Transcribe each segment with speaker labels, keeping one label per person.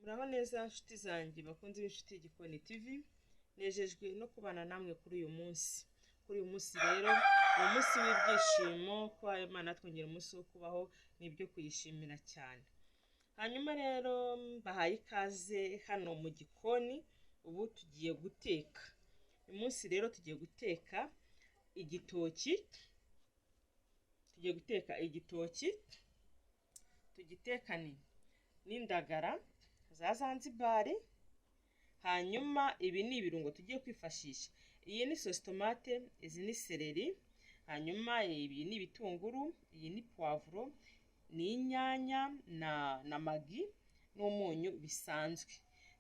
Speaker 1: Muraho neza nshuti zanjye bakunze b'inshuti Gikoni TV, nejejwe no kubana namwe kuri uyu munsi. Kuri uyu munsi rero ni umunsi w'ibyishimo, kwa Imana twongera umunsi wo kubaho n'ibyo kuyishimira cyane. Hanyuma rero bahaye ikaze hano mu gikoni. Ubu tugiye guteka. Uyu munsi rero tugiye guteka igitoki. Tugitekane n'indagara za Zanzibar. Hanyuma ibi ni ibirungo tugiye kwifashisha. Iyi ni sauce tomate, izi ni seleri, hanyuma ibi ni ibitunguru, iyi ni poivro, ni inyanya na magi n'umunyu bisanzwe.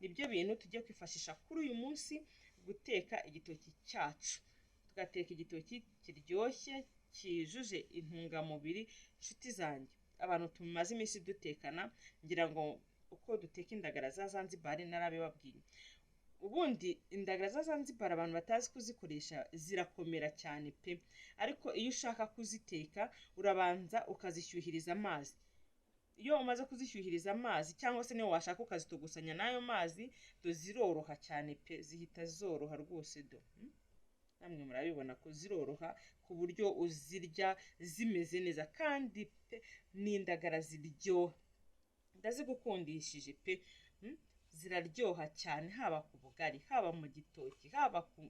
Speaker 1: Nibyo bintu tugiye kwifashisha kuri uyu munsi guteka igitoki cyacu. Tugateka igitoki kiryoshye kijuje intungamubiri. Nshuti zanjye, abantu tumaze iminsi dutekana, ngira ngo uko duteka indagara za Zanzibar narabibabwiye. Ubundi indagara za Zanzibar abantu batazi kuzikoresha zirakomera cyane pe, ariko iyo ushaka kuziteka urabanza ukazishyuhiriza amazi. Iyo umaze kuzishyuhiriza amazi cyangwa se niyo washaka ukazitogosanya n'ayo mazi, ziroroha cyane pe, zihita zoroha rwose do. Namwe murabibona ko ziroroha ku buryo uzirya zimeze neza, kandi pe ni indagara ziryoha. Ndazigukundishije pe, ziraryoha cyane, haba ku bugari, haba mu gitoki, haba ku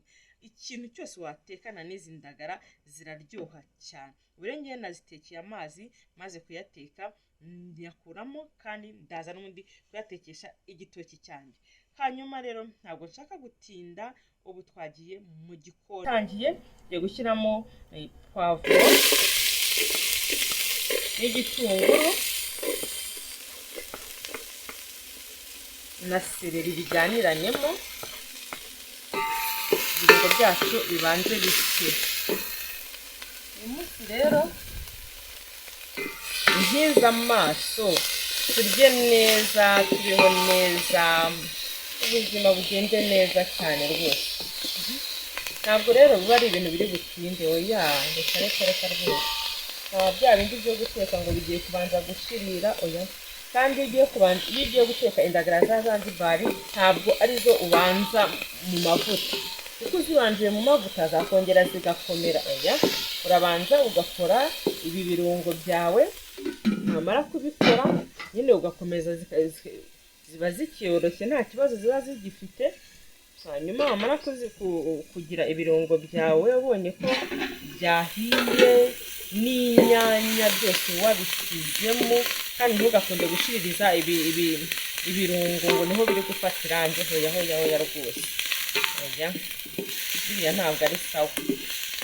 Speaker 1: ikintu cyose watekana n'izi ndagara ziraryoha cyane. Uburengeye nazitekeye amazi maze kuyateka nyakuramo, kandi ndaza n'ubundi kuyatekesha igitoki cyanjye. Hanyuma rero ntabwo nshaka gutinda, ubu twagiye mu gikoni. Tangiye ngiye gushyiramo poivro n'igitunguru na seleri bijyaniranyemo. Ibirungo byacu bibanze bishye. Uyu munsi rero nkiza amaso, turye neza, tubeho neza, ubuzima bugende neza cyane rwose. Ntabwo rero biba ari ibintu biri butinde, oya, reka rwose. Bya bindi byo guteka ngo bigiye kubanza gushirira, oya. Kandi iyo ugiye guteka indagara za Zanzibar ntabwo arizo ubanza mu mavuta, kuko uzibanjiye mu mavuta zakongera zigakomera. Oya, urabanza ugakora ibi birungo byawe, wamara kubikora nyine ugakomeza ziba zicyoroshye, nta kibazo ziba zigifite. Hanyuma wamara kugira ibirungo byawe ubonye ko byahiye n'inyanya byose wabishyizemo, kandi ntugakunde gushiririza ibirungo ngo niho biri gufata irangi. Hoya rwose, oya, biriya ntabwo ari sawa.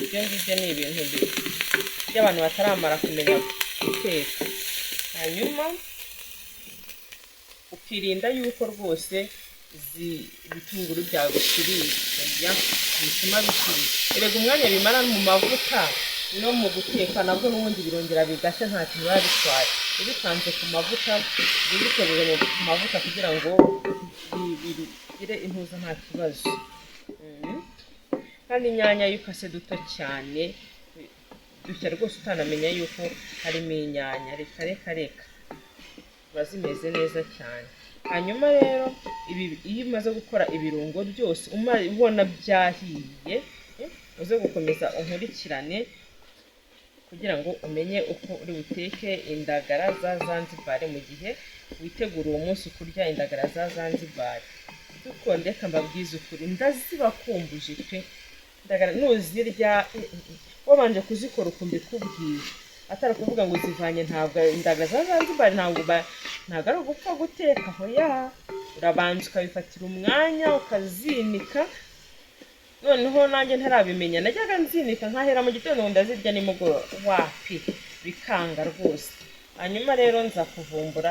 Speaker 1: Ibyo ngibyo ni ibintu by'abantu bataramara kumenya guteka. Hanyuma ukirinda yuko rwose ibitunguru byawe bishirira, bituma bishirira. Erega umwanya bimara mu mavuta no mu guteka nabwo n'ubundi birongera bigashya, nta kintu biba bitwaye. Ubikanze ku mavuta, ubikoreje ku mavuta kugira ngo bigire intuza nta kibazo. Kandi inyanya iyo ukase duto cyane dushya rwose utanamenya yuko harimo inyanya. Reka ziba zimeze neza cyane. Hanyuma rero iyo umaze gukora ibirungo byose ubona byahiye, uze gukomeza unkurikirane kugira ngo umenye uko uri buteke indagara za Zanzibar mu gihe witegura uwo munsi kurya indagara za Zanzibar. Kuko ndeka mbabwize ukuri, ndazibakumbuje pe. Indagara nuzirya wabanje kuzikora uko mbikubwiye, atari kuvuga ngo uzivanye. Ntabwo indagara za Zanzibar ntabwo ari ugupfa guteka, hoya, urabanza ukabifatira umwanya ukazinika. Noneho nanjye ntarabimenya, najyaga nzinika nkahera mu gitondo ngo ndazirya nimugoroba, wapi bikanga rwose. Hanyuma rero nza kuvumbura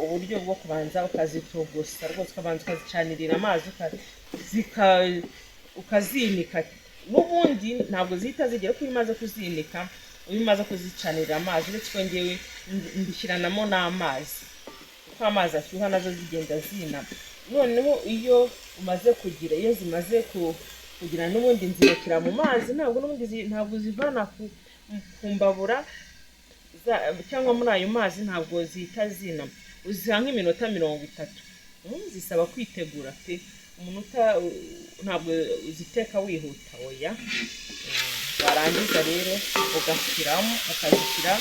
Speaker 1: uburyo bwo kubanza ukazitogosa rwose, ukabanza ukazicanirira amazi ukazinika. N'ubundi ntabwo zihita zigera ko iyo umaze kuzinika, iyo umaze kuzicanirira amazi, uretse ko ngewe mbishyiranamo n'amazi, kuko amazi ashyuha nazo zigenda zinama. Noneho iyo zimaze kugira n'ubundi nzirekera mu mazi, ntabwo zivana ku mbabura cyangwa muri ayo mazi, ntabwo zihita zinama. uziha nk'iminota 30. Zisaba kwitegura pe, umunota ntabwo uziteka wihuta oya. Warangiza rero ugashyiramo ukaziteka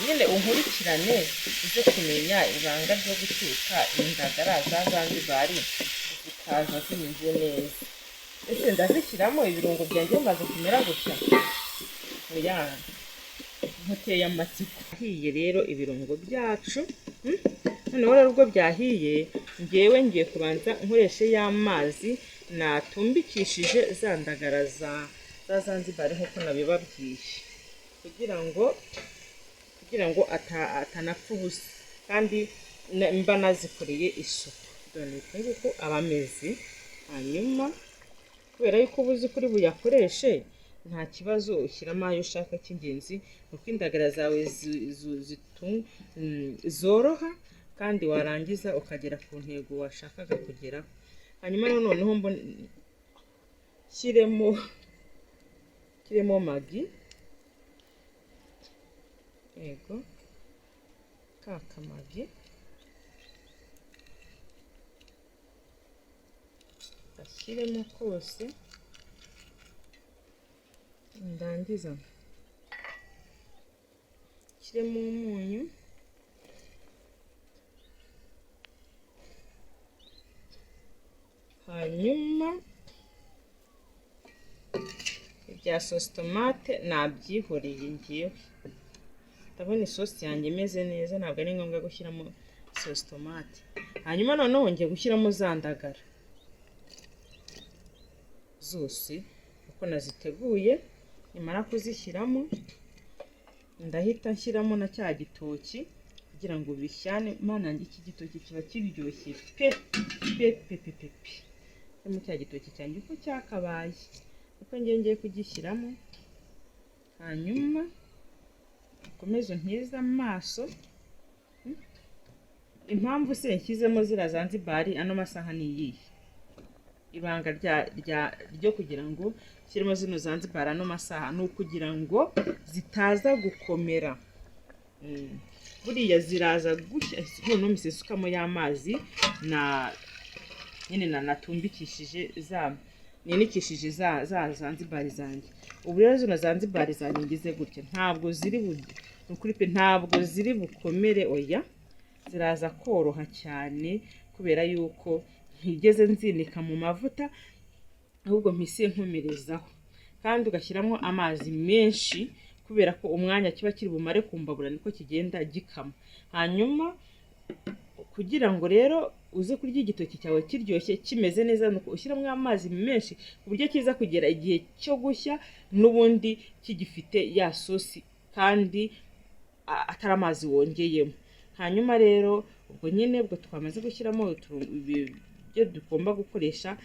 Speaker 1: nyine unkurikirane uze kumenya ibanga ryo guteka indagara za Zanzibari zikaza zimeze neza. Ese ndazishyiramo ibirungo byanjye bimaze kumera gutya oya, nkuteye amatsiko. Ahiye rero ibirungo byacu, noneho rero ubwo byahiye ngewe ngiye kubanza nkoreshe y'amazi natumbikishije za ndagara za Zanzibari nk'uko nabibabwiye, kugira ngo atanapfa ubusa kandi mba nazikoreye isuku. Dore nguko aba ameze. Hanyuma kubera yuko ubuzi kuri buyakoreshe nta kibazo, ushyiramo ayo ushaka. Cy'ingenzi nuko indagara zawe zoroha kandi warangiza ukagera ku ntego washakaga kugeraho. Hanyuma noneho shyiremo magi, yego kakamagi, gashyiremo kose, ndangiza shyiremo umunyu, hanyuma ibya sosi tomate nabyihoreye ngewe, ndabona isosi yanjye imeze neza, ntabwo ari ngombwa gushyiramo sosi tomate. Hanyuma noneho ngiye gushyiramo za ndagara zose uko naziteguye. Nimara kuzishyiramo ndahita nshyiramo na cya gitoki kugira ngo bishyane. Mana njye iki gitoki kiba kiryoshye pe pe pe pe pe pe. Mu cya gitoki cyanjye uko cyakabaye uko ngiye kugishyiramo. Hanyuma komeza ntiza amaso. Impamvu se nshyizemo zira Zanzibari ano masaha ni iyihe? Ibanga ryo kugira ngo shyiremo zino Zanzibari ano masaha ni ukugira ngo zitaza gukomera. Buriya ziraza gushya, noneho misesukamo y'amazi nyine natumbikishije ninikishije za Zanzibari zanjye. Ubu rero zino Zanzibari zanjye ngize gutya ntabwo ziri nukuri pe, ntabwo ziri bukomere oya, ziraza koroha cyane kubera yuko ntigeze nzinika mu mavuta, ahubwo mpise nkomerezaho. Kandi ugashyiramo amazi menshi kubera ko umwanya kiba kiri bumare kumbabura niko kigenda gikama. Hanyuma kugira ngo rero uze kurya igitoki cyawe kiryoshye kimeze neza, nuko ushyiramo amazi menshi ku buryo kiza kugera igihe cyo gushya n'ubundi kigifite ya sosi kandi atari amazi wongeyemo. Hanyuma rero ubwo nyine ubwo twamaze gushyiramo ibyo tugomba gukoresha,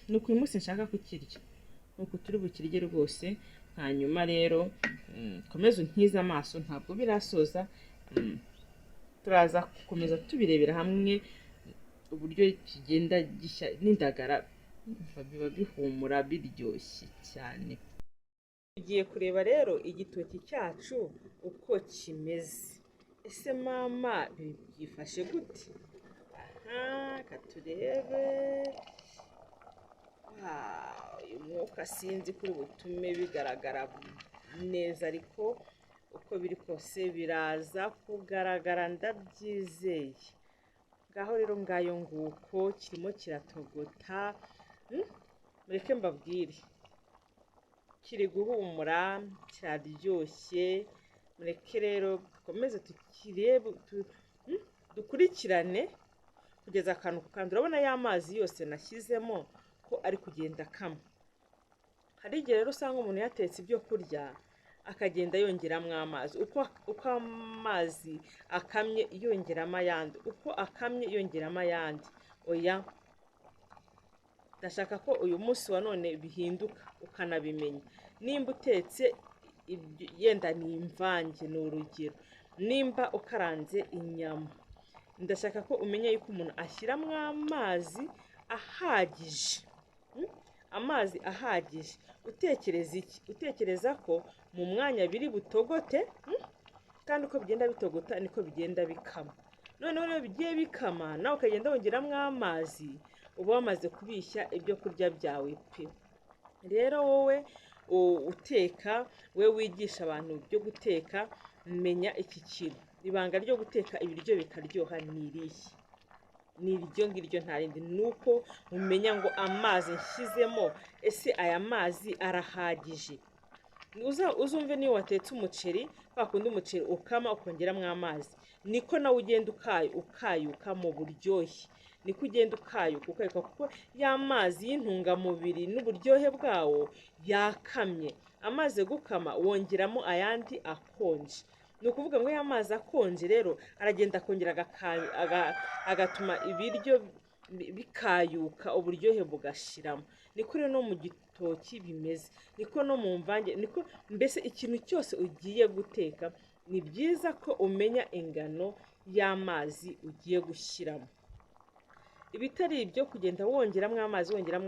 Speaker 1: nuko uyu munsi nshaka kukirya, nuko turi bukirye rwose. Hanyuma rero komeza untize amaso, ntabwo birasoza, turaza gukomeza tubirebera hamwe uburyo kigenda gishya n'indagara biba bihumura biryoshye cyane. Tugiye kureba rero igitoki cyacu uko kimeze. Ese mama byifashe gute? Katurebe. Uyu mwuka sinzi kuri butume bigaragara neza, ariko uko biri kose biraza kugaragara ndabyizeye. Ngaho rero ngayo nguko kirimo kiratogota. Mureke mbabwire, kiri guhumura, kiraryoshye. Mureke rero dukomeze tukirebe, dukurikirane kugeza akantu ku kandi. Urabona ya mazi yose nashyizemo ko ari kugenda akama. Hari igihe rero usanga umuntu yatetse ibyo kurya akagenda yongeramo amazi, uko amazi akamye yongeramo ayandi, uko akamye yongeramo ayandi. Oya, ndashaka ko uyu munsi wa none bihinduka ukanabimenya. Nimba utetse yenda ni imvange, ni urugero, nimba ukaranze inyama, ndashaka ko umenya yuko umuntu ashyiramo amazi ahagije. Amazi ahagije. Utekereza iki? Utekereza ko mu mwanya biri butogote, kandi uko bigenda bitogota niko bigenda bikama. Noneho rero bigiye bikama nawe ukagenda wongeramo amazi, uba wamaze kubishya ibyo kurya byawe pe. Rero wowe uteka, we wigisha abantu byo guteka, menya iki kintu. Ibanga ryo guteka ibiryo bikaryoha ni irihe? Ni iryo ngiryo nta rindi, ni uko umenya ngo amazi nshyizemo ese aya mazi arahagije. Uzumve niyo watetse umuceri, wakundi umuceri ukama ukongeramo amazi, niko nawe ugenda ukayuka mu buryohe, niko ugenda ukayuka kuko ya mazi y'intungamubiri n'uburyohe bwawo yakamye. Amaze gukama wongeramo ayandi akonje, ni ukuvuga ngo ya mazi akonje rero aragenda akongera agatuma ibiryo bikayuka, uburyohe bugashiramo. Niko rero no mu gitoki bimeze, niko no mu mvange, niko mbese ikintu cyose ugiye guteka ni byiza ko umenya ingano y'amazi ugiye gushyiramo. Ibitari ibyo kugenda wongeramo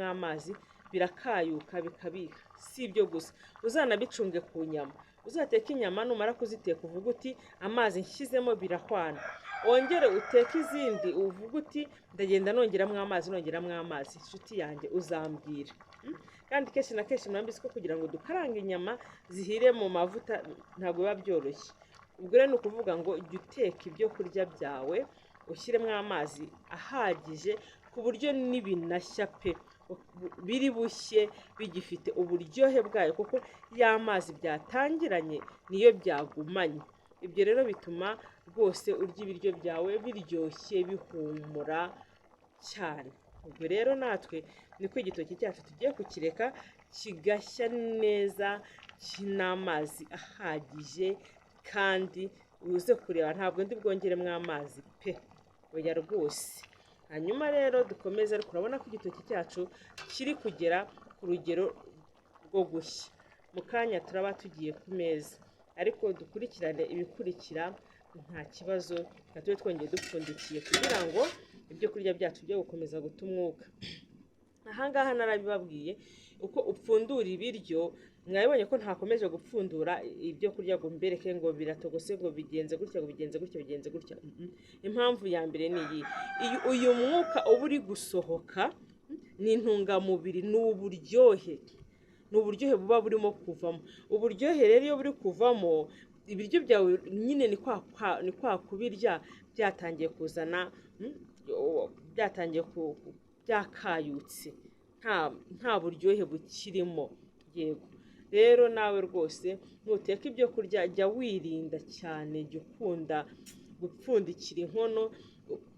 Speaker 1: amazi birakayuka bikabika. Si ibyo gusa, uzanabicunge ku nyama. Uzateka inyama numara kuziteka uvuga uti amazi nshyizemo birahwana, wongere uteke izindi uvuga uti ndagenda nongeramo amazi. Inshuti yanjye uzambwira. Kandi kenshi na kenshi murambise ko kugira ngo dukarange inyama zihire mu mavuta ntabwo biba byoroshye. Ubwo rero ni ukuvuga ngo jya uteka ibyo kurya byawe ushyiremo amazi ahagije ku buryo n'ibinashya pe biri bushye bigifite uburyohe bwayo, kuko y'amazi byatangiranye niyo byagumanye. Ibyo rero bituma rwose urya ibiryo byawe biryoshye bihumura cyane. Ubwo rero natwe niko igitoki cyacu tugiye kukireka kigashya neza n'amazi ahagije, kandi uze kureba ntabwo ndi bwongeremo amazi pe, oya rwose. Hanyuma rero dukomeze, ariko urabona ko igitoki cyacu kiri kugera ku rugero rwo gushya. Mu kanya turaba tugiye ku meza, ariko dukurikirane ibikurikira nta kibazo, tube twongeye dupfundikiye kugira ngo ibyo kurya byacu byo gukomeza guta umwuka. Ahangaha narabibabwiye uko upfundura ibiryo. Mwabibonye ko ntakomeje gupfundura ibyo kurya ngo mbereke ngo biratogose ngo bigenze gutya. Impamvu ya mbere ni iyi: uyu mwuka uba uri gusohoka ni intungamubiri, ni uburyohe buba burimo kuvamo. Uburyohe rero iyo buri kuvamo, ibiryo byawe nyine ni kwa kubirya byatangiye kuzana, byakayutse, nta buryohe bukirimo. Yego rero nawe rwose nuteka ibyo kurya jya wirinda cyane, jya ukunda gupfundikira inkono.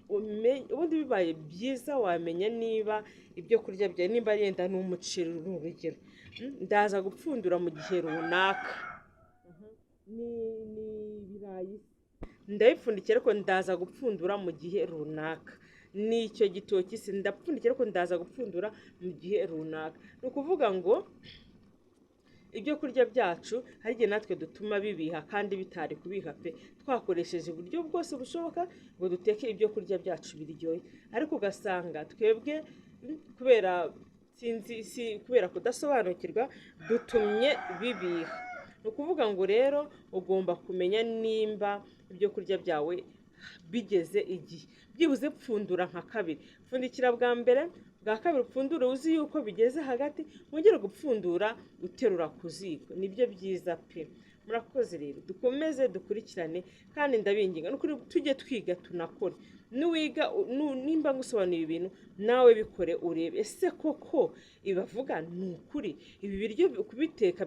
Speaker 1: Ubundi bibaye byiza wamenya niba ibyo kurya byawe, nimba yenda ni umuceri urugero, ndaza gupfundura mu gihe runaka, ni ibirayi ndabipfundikira ariko ndaza gupfundura mu gihe runaka, n'icyo gitoki se ndapfundikira ariko ndaza gupfundura mu gihe runaka. Ni ukuvuga ngo ibyo kurya byacu hari igihe natwe dutuma bibiha kandi bitari kubiha pe, twakoresheje uburyo bwose bushoboka ngo duteke ibyo kurya byacu biryohe, ariko ugasanga twebwe kubera kudasobanukirwa dutumye bibiha. Ni ukuvuga ngo rero ugomba kumenya nimba ibyo kurya byawe bigeze igihe, byibuze pfundura nka kabiri, pfundikira bwa mbere, bwa kabiri upfundure uzi yuko bigeze hagati, wongere gupfundura uterura ku ziko. Nibyo byiza pe. Murakoze rero, dukomeze dukurikirane kandi ndabinginga n'ukuri tujye twiga tunakore. Niwiga nimba ngusobanurira ibintu nawe bikore urebe ese koko ibavuga ni ukuri, ibi biryo kubiteka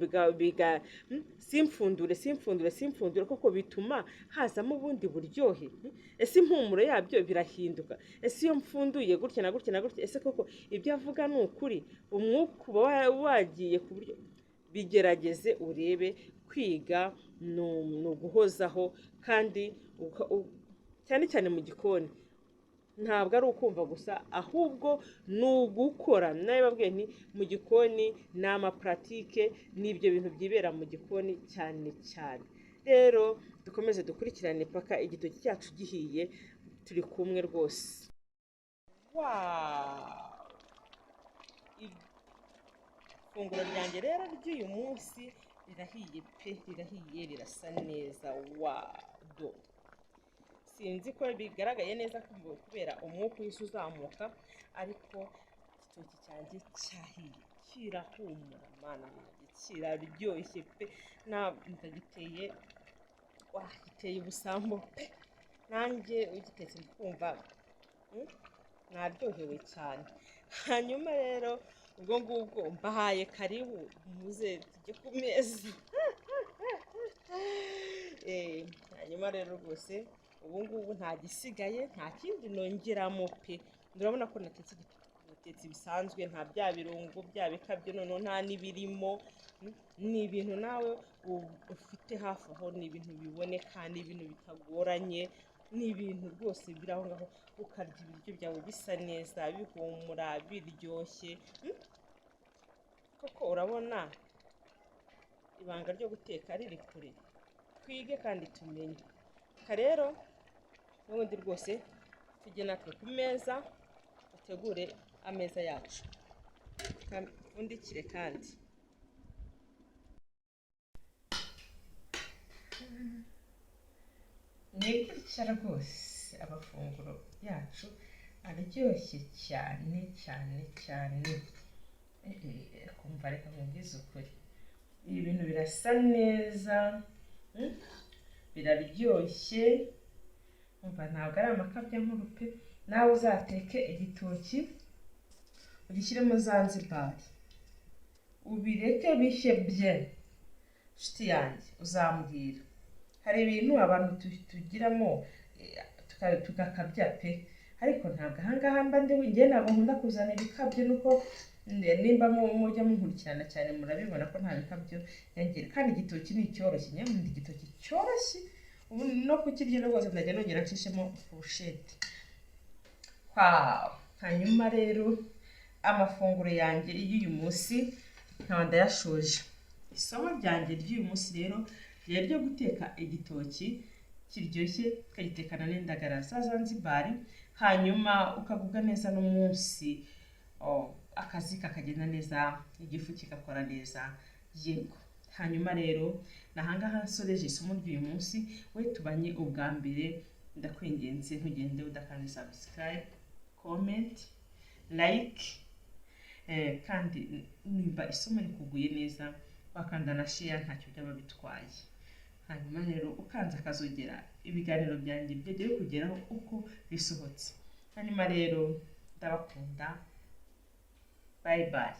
Speaker 1: simfundure koko bituma hazamo ubundi buryohe. Ese impumuro yabyo birahinduka, ese iyo mfunduye gutya na gutya, ese koko ibyo avuga ni ukuri. Umwuka uba wagiye ku buryo, bigerageze urebe. Kwiga ni uguhozaho, kandi cyane cyane mu gikoni ntabwo ari ukumva gusa, ahubwo ni ugukora. Nabibabwiye nti mu gikoni ni amapuratike, n'ibyo bintu byibera mu gikoni cyane cyane. Rero dukomeze dukurikirane paka igitoki cyacu gihiye, turi kumwe rwose. Ifunguro ryanjye rero ry'uyu munsi rirahiye pe, rirahiye rirasa neza wado. Sinzi ko bigaragaye neza kubera umwuka uhise uzamuka, ariko igitoki cyanjye cyahiye kirahumura mana yanjye, kiraryoshye pe, ndagiteye giteye ubusambo pe, nanjye ugitetse ndikumva naryohewe cyane. Hanyuma rero ubwo ngubwo mbahaye karibu muze tujye ku meza. Hanyuma rero rwose ubu ngubu nta gisigaye, nta kindi nongeramo pe, urabona ko natetse bisanzwe, nta bya birungo bya bikabyo, noneho nta n'ibirimo. Ni ibintu nawe ufite hafi aho, ni ibintu biboneka, ni ibintu bitagoranye, ni ibintu rwose biri aho ngaho, ukarya ibiryo byawe bisa neza, bihumura, biryoshye. Koko urabona ibanga ryo guteka riri kure, twige kandi tumenye. Rero n'ubundi rwose tujye natwe ku meza, dutegure ameza yacu, undikire kandi. Ni gutya rwose amafunguro yacu aryoshye cyane cyane cyane. Kumva reka nkubwize ukuri, ibi bintu birasa neza, biraryoshye, umva ntabwo ari amakabya nkuru pe. Nawe uzateke igitoki ugishyiremo Zanzibari, ubireke bishye bye, nshuti yanjye uzambwira. Hari ibintu abantu tugiramo tugakabya pe, ariko ntabwo ahangaha mba njye ntabwo nkunda kuzana ibikabyo, nuko nimba mujya munkurikirana cyane murabibona ko nta bikabyo yongera. Kandi igitoki ni cyoroshye, nyamundi igitoki cyoroshye, ubu no kukirya rwose ndajya nongera nshishemo furushete. Hanyuma rero amafunguro yanjye y'uyu munsi nkaba ndayashoje. Isomo ryanjye ry'uyu munsi rero ryari ryo guteka igitoki kiryoshye, ukagitekana n'indagara za Zanzibari, hanyuma ukagubwa neza n'umunsi, akazi kakagenda neza, igifu kigakora neza, yego. Hanyuma rero nahangaha nsoreje isomo ry'uyu munsi. We tubanye ubwa mbere, ndakwinginze ntugende udakanda subscribe, comment, like, kandi nimba isomo rikuguye neza wakanda na share, ntacyo byaba bitwaye. Hanyuma rero ukanze akazogera, ibiganiro byanjye byegeye kugeraho uko bisohotse. Hanyuma rero ndabakunda, bye bye.